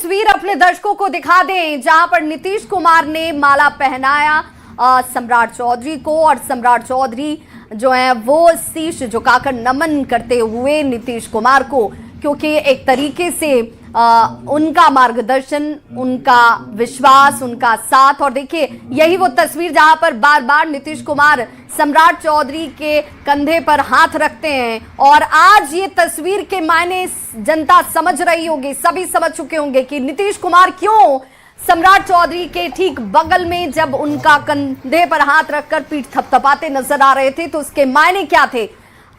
तस्वीर अपने दर्शकों को दिखा दें जहां पर नीतीश कुमार ने माला पहनाया सम्राट चौधरी को, और सम्राट चौधरी जो है वो शीश झुकाकर नमन करते हुए नीतीश कुमार को, क्योंकि एक तरीके से उनका मार्गदर्शन, उनका विश्वास, उनका साथ। और देखिए यही वो तस्वीर जहां पर बार बार नीतीश कुमार सम्राट चौधरी के कंधे पर हाथ रखते हैं। और आज ये तस्वीर के मायने जनता समझ रही होगी, सभी समझ चुके होंगे कि नीतीश कुमार क्यों सम्राट चौधरी के ठीक बगल में जब उनका कंधे पर हाथ रखकर पीठ थपथपाते नजर आ रहे थे तो उसके मायने क्या थे।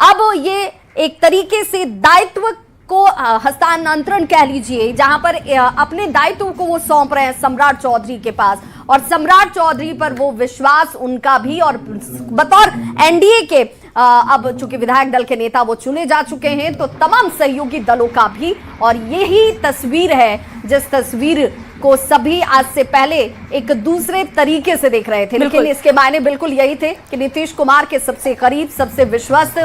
अब ये एक तरीके से दायित्व को हस्तांतरण कह लीजिए, जहां पर अपने दायित्व को वो सौंप रहे हैं सम्राट चौधरी के पास, और सम्राट चौधरी पर वो विश्वास उनका भी, और बतौर एनडीए के अब चूंकि विधायक दल के नेता वो चुने जा चुके हैं तो तमाम सहयोगी दलों का भी। और यही तस्वीर है जिस तस्वीर को सभी आज से पहले एक दूसरे तरीके से देख रहे थे, लेकिन इसके मायने बिल्कुल यही थे कि नीतीश कुमार के सबसे करीब, सबसे विश्वस्त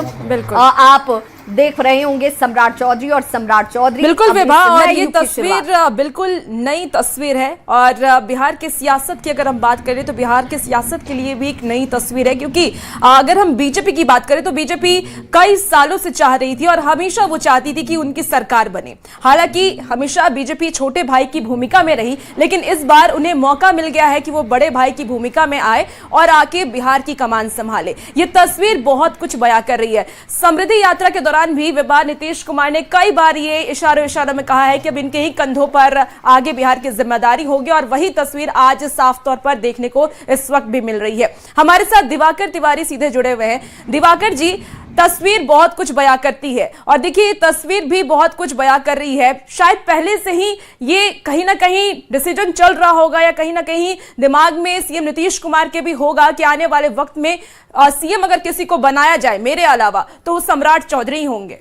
आप देख रहे होंगे सम्राट चौधरी, और सम्राट चौधरी बिल्कुल विभा। और ये तस्वीर बिल्कुल नई तस्वीर है, और बिहार के सियासत की अगर हम बात करें तो बिहार के सियासत के लिए भी एक नई तस्वीर है, क्योंकि अगर हम बीजेपी की बात करें तो बीजेपी कई सालों से चाह रही थी और हमेशा वो चाहती थी कि उनकी सरकार बने। हालांकि हमेशा बीजेपी छोटे भाई की भूमिका में रही, लेकिन इस बार उन्हें मौका मिल गया है कि वो बड़े भाई की भूमिका में आए और आके बिहार की कमान संभाले। ये तस्वीर बहुत कुछ बयां कर रही है। समृद्धि यात्रा के दौरान भी विवाद नीतीश कुमार ने कई बार ये इशारों में कहा है कि अब इनके ही कंधों पर आगे बिहार की जिम्मेदारी होगी, और वही तस्वीर आज साफ तौर पर देखने को इस वक्त भी मिल रही है। हमारे साथ दिवाकर तिवारी सीधे जुड़े हुए हैं। दिवाकर जी, तस्वीर बहुत कुछ बयां करती है, और देखिए तस्वीर भी बहुत कुछ बयां कर रही है। शायद पहले से ही ये कहीं ना कहीं डिसीजन चल रहा होगा, या कहीं ना कहीं दिमाग में सीएम नीतीश कुमार के भी होगा कि आने वाले वक्त में सीएम अगर किसी को बनाया जाए मेरे अलावा तो वो सम्राट चौधरी ही होंगे।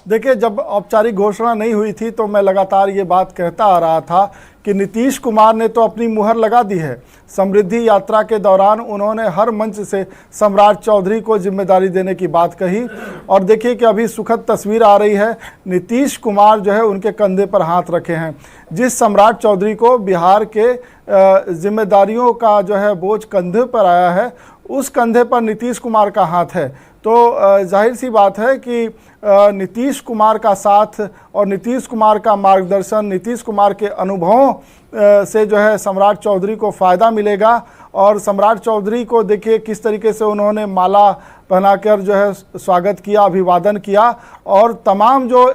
देखिए, जब औपचारिक घोषणा नहीं हुई थी तो मैं लगातार ये बात कहता आ रहा था कि नीतीश कुमार ने तो अपनी मुहर लगा दी है। समृद्धि यात्रा के दौरान उन्होंने हर मंच से सम्राट चौधरी को जिम्मेदारी देने की बात कही, और देखिए कि अभी सुखद तस्वीर आ रही है, नीतीश कुमार जो है उनके कंधे पर हाथ रखे हैं। जिस सम्राट चौधरी को बिहार के जिम्मेदारियों का जो है बोझ कंधे पर आया है, उस कंधे पर नीतीश कुमार का हाथ है। तो जाहिर सी बात है कि नीतीश कुमार का साथ और नीतीश कुमार का मार्गदर्शन, नीतीश कुमार के अनुभवों से जो है सम्राट चौधरी को फ़ायदा मिलेगा। और सम्राट चौधरी को देखिए किस तरीके से उन्होंने माला पहनाकर जो है स्वागत किया, अभिवादन किया, और तमाम जो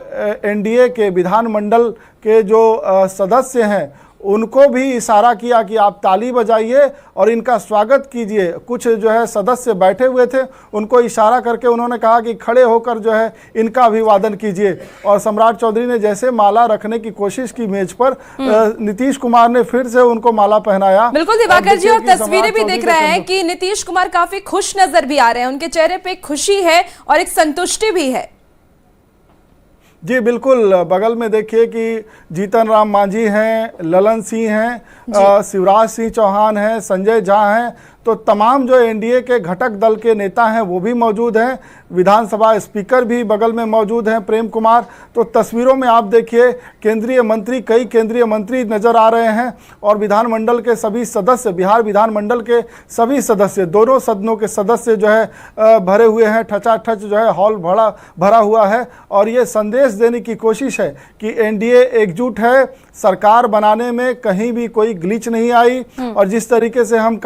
एनडीए के विधानमंडल के जो सदस्य हैं उनको भी इशारा किया कि आप ताली बजाइए और इनका स्वागत कीजिए। कुछ जो है सदस्य बैठे हुए थे, उनको इशारा करके उन्होंने कहा कि खड़े होकर जो है इनका अभिवादन कीजिए। और सम्राट चौधरी ने जैसे माला रखने की कोशिश की मेज पर, नीतीश कुमार ने फिर से उनको माला पहनाया। बिल्कुल दिवाकर जी, और तस्वीरें भी देख रहे हैं कि नीतीश कुमार काफी खुश नजर भी आ रहे हैं, उनके चेहरे पे खुशी है और एक संतुष्टि भी है। जी बिल्कुल, बगल में देखिए कि जीतन राम मांझी हैं, ललन सिंह हैं, शिवराज सिंह चौहान हैं, संजय झा हैं, तो तमाम जो एनडीए के घटक दल के नेता हैं वो भी मौजूद हैं। विधानसभा स्पीकर भी बगल में मौजूद हैं, प्रेम कुमार। तो तस्वीरों में आप देखिए केंद्रीय मंत्री, कई केंद्रीय मंत्री नजर आ रहे हैं, और विधानमंडल के सभी सदस्य, बिहार विधानमंडल के सभी सदस्य, दोनों सदनों के सदस्य जो है भरे हुए हैं। ठचाठच जो है हॉल भरा हुआ है, और ये संदेश देने की कोशिश है कि एनडीए एकजुट है, सरकार बनाने में कहीं भी कोई ग्लिच नहीं आई। और जिस तरीके से हम